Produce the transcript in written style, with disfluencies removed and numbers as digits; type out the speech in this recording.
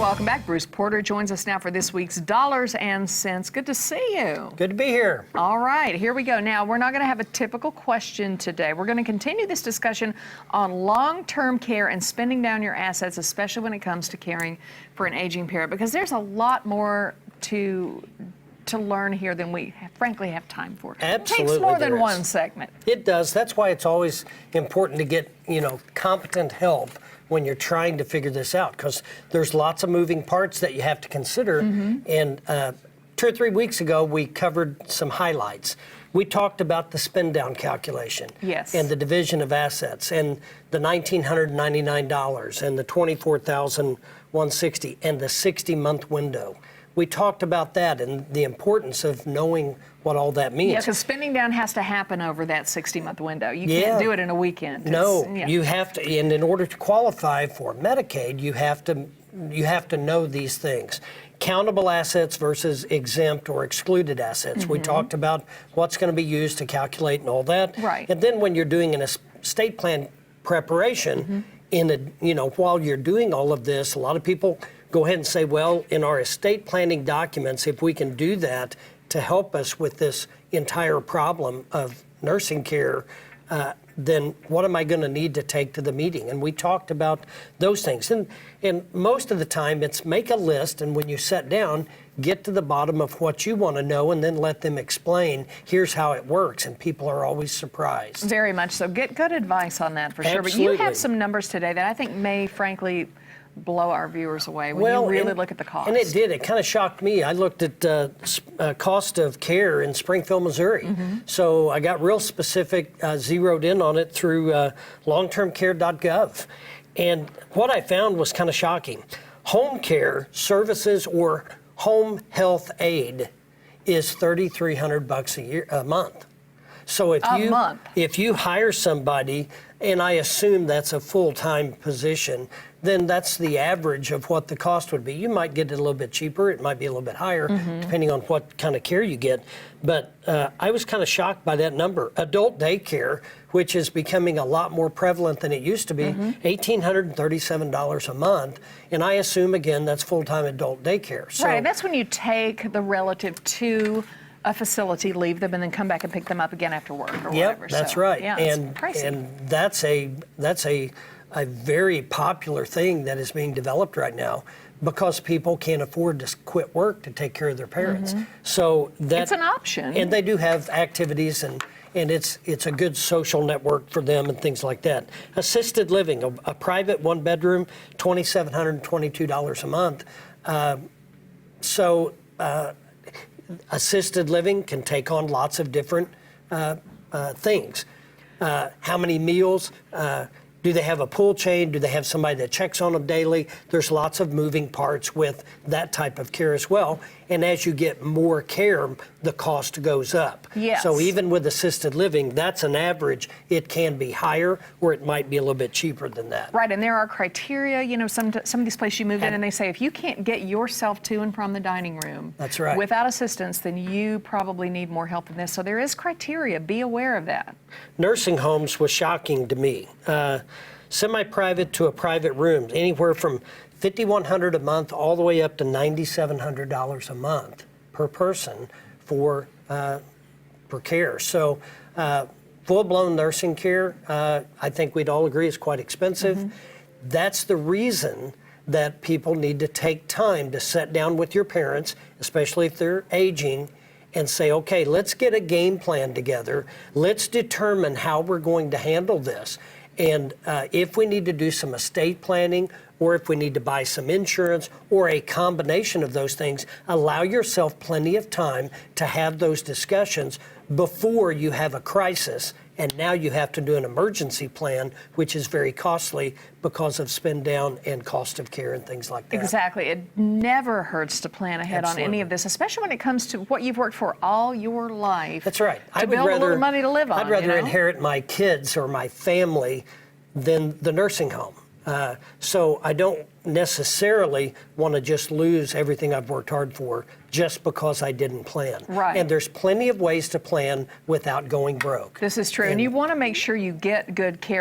welcome back. Bruce Porter joins us now for this week's Dollars and Cents. Good to see you. Good to be here. All right, here we go. Now, we're not going to have a typical question today. We're going to continue this discussion on long-term care and spending down your assets, especially when it comes to caring for an aging parent, because there's a lot more to learn here than we frankly have time for. Absolutely, it takes more than one segment. It does. That's why it's always important to get, competent help when you're trying to figure this out, because there's lots of moving parts that you have to consider. And 2 or 3 weeks ago, we covered some highlights. We talked about the spend down calculation. Yes. And the division of assets, and the $1,999, and the $24,160, and the 60-month window. We talked about that and the importance of knowing what all that means. Yeah, because spending down has to happen over that 60-month window. You can't do it in a weekend. You have to, and in order to qualify for Medicaid, you have to know these things. Countable assets versus exempt or excluded assets. We talked about what's going to be used to calculate and all that. Right. And then when you're doing an estate plan preparation, while you're doing all of this, a lot of people go ahead and say, well, in our estate planning documents, if we can do that to help us with this entire problem of nursing care, then what am I going to need to take to the meeting? And we talked about those things. And most of the time, it's make a list, and when you sit down, get to the bottom of what you want to know, and then let them explain, here's how it works, and people are always surprised. Very much so. Get good advice on that for sure. Absolutely. But you have some numbers today that I think may, frankly, blow our viewers away when you really look at the cost. And it did. It kind of shocked me. I looked at cost of care in Springfield, Missouri. So I got real specific, zeroed in on it through longtermcare.gov. And what I found was kind of shocking. Home care services or home health aid is $3,300 a month. So if you hire somebody, and I assume that's a full-time position, then that's the average of what the cost would be. You might get it a little bit cheaper. It might be a little bit higher, depending on what kind of care you get. But I was kind of shocked by that number. Adult daycare, which is becoming a lot more prevalent than it used to be, $1,837 a month. And I assume, again, that's full-time adult daycare. So, right, that's when you take the relative to a facility, leave them, and then come back and pick them up again after work or whatever. That's right. Yeah, and crazy. And that's a very popular thing that is being developed right now, because people can't afford to quit work to take care of their parents. So it's an option. And they do have activities, and it's a good social network for them and things like that. Assisted living, a private one-bedroom, $2,722 a month. Assisted living can take on lots of different things. How many meals? Do they have a pool chain? Do they have somebody that checks on them daily? There's lots of moving parts with that type of care as well. And as you get more care, the cost goes up. Yes. So even with assisted living, that's an average. It can be higher, or it might be a little bit cheaper than that. Right, and there are criteria. Some of these places you move in, and they say if you can't get yourself to and from the dining room that's right. without assistance, then you probably need more help than this. So there is criteria. Be aware of that. Nursing homes was shocking to me. Semi-private to a private room, anywhere from $5,100 a month all the way up to $9,700 a month per person for care. So full-blown nursing care, I think we'd all agree, is quite expensive. That's the reason that people need to take time to sit down with your parents, especially if they're aging, and say, okay, let's get a game plan together. Let's determine how we're going to handle this. And if we need to do some estate planning, or if we need to buy some insurance, or a combination of those things, allow yourself plenty of time to have those discussions before you have a crisis. And now you have to do an emergency plan, which is very costly because of spend down and cost of care and things like that. Exactly. It never hurts to plan ahead on any of this, especially when it comes to what you've worked for all your life. That's right. To build a little money to live on. I'd rather inherit my kids or my family than the nursing home. So I don't necessarily want to just lose everything I've worked hard for just because I didn't plan. Right. And there's plenty of ways to plan without going broke. This is true. And you want to make sure you get good care.